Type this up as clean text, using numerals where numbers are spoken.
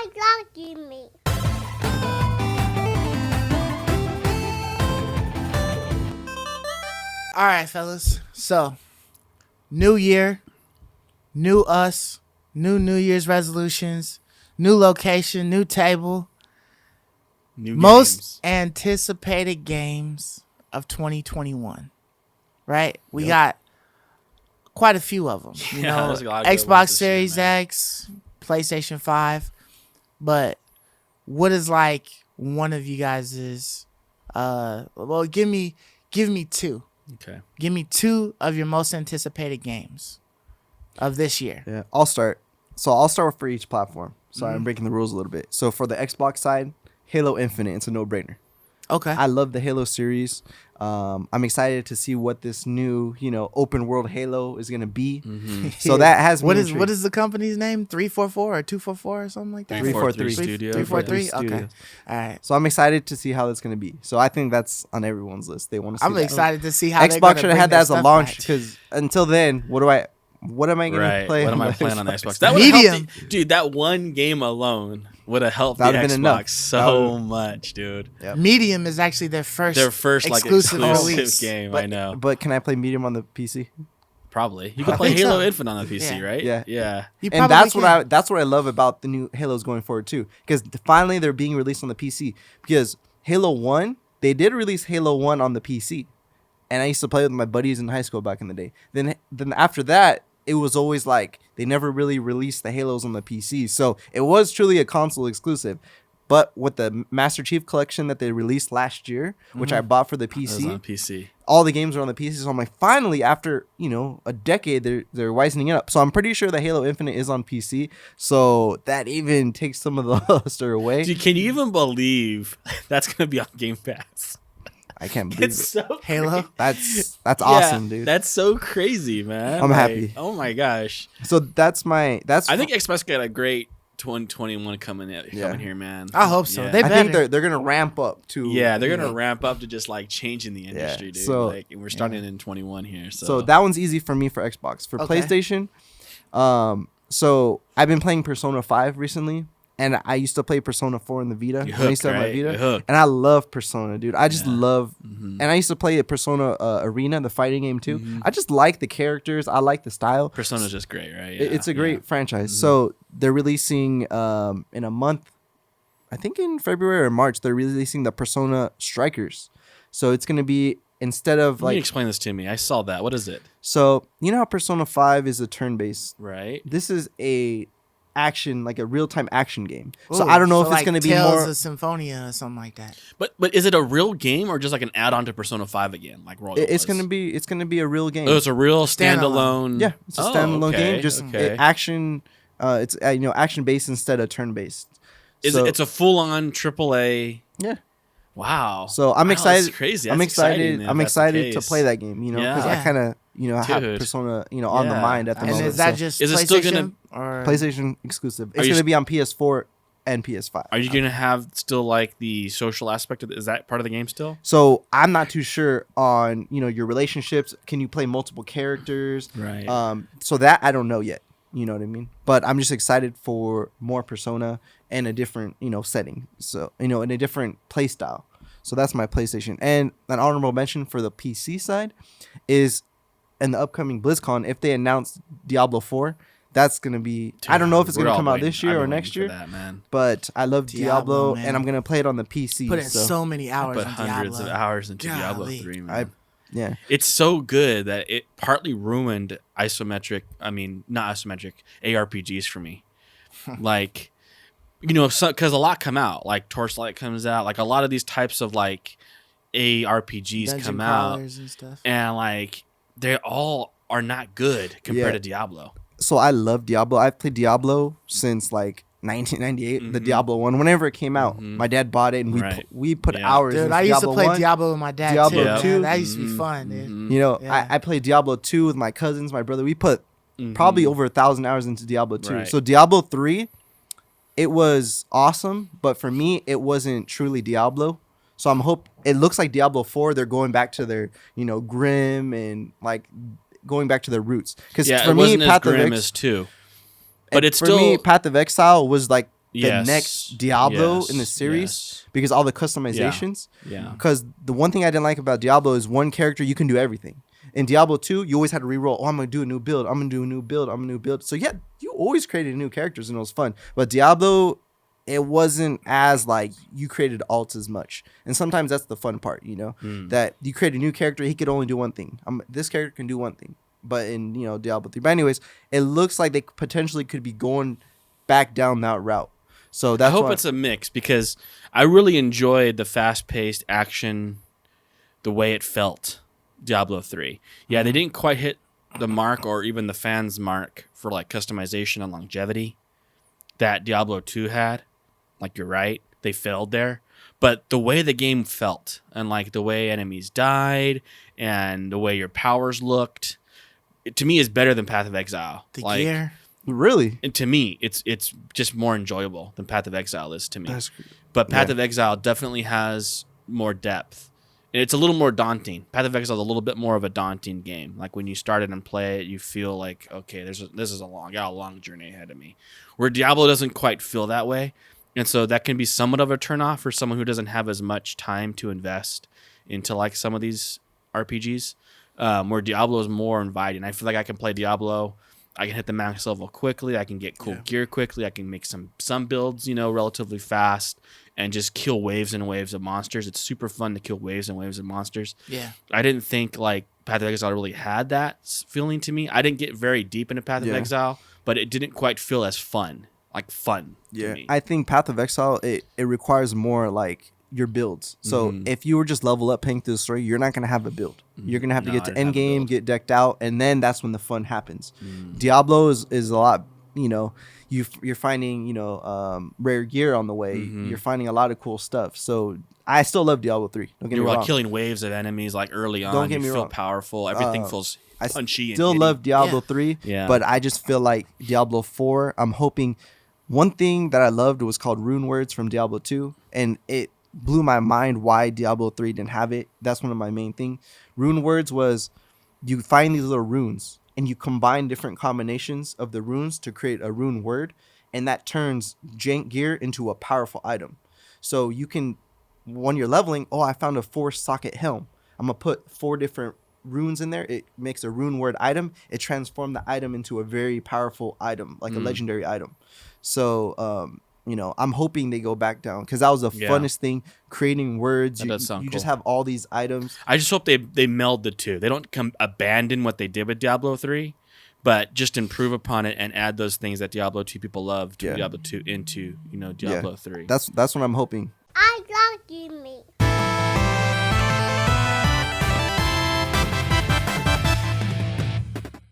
Why blocking me? All right, fellas. So, new year, new us, New Year's resolutions, new location, new table. New Most games. anticipated games of 2021. Right? We got quite a few of them. You Yeah, know, there's a lot of good ones Xbox this year, Series man. X, PlayStation 5. But what is like one of you guys's well, give me two. Okay. Give me two of your most anticipated games of this year. Yeah, I'll start. So I'll start for each platform. Sorry, I'm breaking the rules a little bit. So for the Xbox side, Halo Infinite, it's a no-brainer. Okay. I love the Halo series. I'm excited to see what this new, open world Halo is gonna be. So that has what me is intrigued. the company's name? 344 or 244 or something like that? 343 Studios. 343. Studios. Okay. All right. So I'm excited to see how that's gonna be. So I think that's on everyone's list. They want to see I'm that. excited to see how they're Xbox gonna should bring have had their that as a stuff launch back. because until then, what am I gonna Right. play? What am I on playing on the Xbox? That would have Medium. helped, dude. That one game alone would have helped the That would've been enough. Xbox so much, dude. Yep. Medium is actually their first Like exclusive exclusive release. game. But, I know. But can I play Medium on the PC? Probably you I can play think Halo so. Infinite on the PC, Yeah. right? Yeah. Yeah. You And probably can. that's what I love about the new Halos going forward too, because finally they're being released on the PC. Because Halo 1, they did release Halo 1 on the PC, and I used to play with my buddies in high school back in the day. Then after that, it was always like they never really released the Halos on the PC, so it was truly a console exclusive. But with the Master Chief Collection that they released last year, which I bought for the It was PC, on PC. all the games are on the PC. So I'm like, finally, after a decade, they're wisening it up. So I'm pretty sure that Halo Infinite is on PC. So that even takes some of the luster away. Dude, can you even believe that's gonna be on Game Pass? I can't believe It's it. so Halo. That's Yeah, awesome, dude. That's so crazy, man. I'm Like, happy. Oh my gosh. So that's I think Xbox got a great 2021 coming here, man. I hope so. Yeah. They I think better. they're gonna ramp up to. Yeah, they're gonna ramp up to just like changing the industry, dude. so- Like, and we're starting in 21 here, So that one's easy for me for Xbox. For Okay. PlayStation, so I've been playing Persona 5 recently, and I used to play Persona 4 in the Vita. You're when I used to hooked, have my right? Vita, You're hooked. and I love Persona, dude. I just Yeah. love, Mhm. and I used to play a Persona Arena, the fighting game too. Mhm. I just like the characters. I like the style. Persona's just great, right? It's a great franchise. Mhm. So they're releasing in a month, I think in February or March, they're releasing the Persona Strikers. So it's gonna be instead of Let me like, explain this to me. I saw that. What is it? so you know how Persona 5 is a turn-based. Right. This is a real-time action game. So Ooh, I don't know if it's like gonna be Tales more. of Symphonia or something like that. But is it a real game or just like an add-on to Persona 5 again, like Royal It's was? gonna be a real game. Oh, it's a real Standalone. standalone. Yeah, it's a Oh, standalone okay, game. Just okay. action. It's action based instead of turn based. It's a full-on AAA. Yeah. Wow. So I'm Wow, excited. That's crazy. I'm That's exciting, excited. man, I'm if that's the excited to case. play that game. Because Yeah. I kind of have Dude. Persona on the Yeah. mind at the And moment. is that So just Is it PlayStation still gonna- or PlayStation exclusive? It's you gonna s- be on PS4 and PS5. Are you gonna have still like the social aspect of it? Is that part of the game still? So I'm not too sure on your relationships. Can you play multiple characters? Right. So that I don't know yet. You know what I mean? But I'm just excited for more Persona and a different setting. So in a different play style. So that's my PlayStation. And an honorable mention for the PC side is in the upcoming BlizzCon, if they announce Diablo 4, that's gonna be. I don't know if it's We're gonna all come out waiting. this year I've or been next waiting year. for that, man. But I love Diablo, Diablo, man. and I'm gonna play it on the PC. put in so so many hours Put on hundreds Diablo. of hours into Diablo Golly. 3, man. yeah. It's so good that it partly ruined not isometric ARPGs for me. Like, because a lot come out, like Torchlight comes out, like a lot of these types of like ARPGs Dungeon come out, crawlers and stuff. and like they all are not good compared Yeah. to Diablo. So I love Diablo. I've played Diablo since like 1998, the Mhm. Diablo one. Whenever it came out, Mhm. my dad bought it, and Right. we put Yeah. hours. Dude, into I used to Diablo play 1. Diablo with my dad Diablo too. 2. Man. That used to be Mhm. fun, dude. Mhm. Yeah. I played Diablo 2 with my cousins, my brother. We put Mhm. probably over 1,000 hours into Diablo 2. Right. So Diablo 3, it was awesome, but for me, it wasn't truly Diablo. So it looks like Diablo 4. They're going back to their grim and like going back to their roots. Because Yeah, for it me, wasn't as Path of grim Ex- as 2. But it's for still me, Path of Exile was like Yes. next Diablo Yes. in the series Yes. because all the customizations. Yeah. Because the one thing I didn't like about Diablo is one character you can do everything. In Diablo 2, you always had to reroll. Oh, I'm gonna do a new build. I'm gonna do a new build. I'm gonna new build. So yeah, you always created new characters and it was fun. But Diablo, it wasn't as like you created alts as much. And sometimes that's the fun part, you know, that you create a new character. He could only do one thing. This character can do one thing. But in Diablo 3. But anyways, it looks like they potentially could be going back down that route. So that's I hope why, it's a mix because I really enjoyed the fast-paced action, the way it felt. Diablo 3. Yeah, they didn't quite hit the mark or even the fans' mark for like customization and longevity that Diablo 2 had. Like you're right, they failed there. But the way the game felt and like the way enemies died and the way your powers looked, to me is better than Path of Exile. The like, gear. really. And to me, it's just more enjoyable than Path of Exile is to me. That's, But Path yeah. of Exile definitely has more depth. And it's a little more daunting. Path of Exile is a little bit more of a daunting game. Like when you start it and play it, you feel like, okay, this is got a long journey ahead of me. Where Diablo doesn't quite feel that way. And so that can be somewhat of a turnoff for someone who doesn't have as much time to invest into like some of these RPGs. Where Diablo is more inviting. I feel like I can play Diablo. I can hit the max level quickly. I can get cool gear quickly. I can make some builds, relatively fast and just kill waves and waves of monsters. It's super fun to kill waves and waves of monsters. Yeah. I didn't think like Path of Exile really had that feeling to me. I didn't get very deep into Path of Exile, but it didn't quite feel as fun to me. I think Path of Exile, it requires more like your builds. So if you were just level up paying through the story, you're not going to have a build. You're going to have to get to end game, get decked out, and then that's when the fun happens. Diablo is a lot, you're finding, rare gear on the way. You're finding a lot of cool stuff. So I still love Diablo 3. Don't get me wrong. You're killing waves of enemies like early on. Don't get me you feel wrong. powerful. Everything feels punchy. I still love Diablo 3, but I just feel like Diablo 4, I'm hoping one thing that I loved was called rune words from Diablo 2, and it blew my mind why Diablo 3 didn't have it. That's one of my main things. Rune words was you find these little runes and you combine different combinations of the runes to create a rune word, and that turns jank gear into a powerful item. So you can, when you're leveling, I found a 4-socket helm. I'm going to put 4 different runes in there. It makes a rune word item. It transformed the item into a very powerful item, like a legendary item. So, I'm hoping they go back down because that was the funnest thing, creating words. That does sound you cool. just have all these items. I just hope they meld the two. They don't abandon what they did with Diablo 3, but just improve upon it and add those things that Diablo 2 people love to Diablo 2 into Diablo 3. That's what I'm hoping. I love you, me.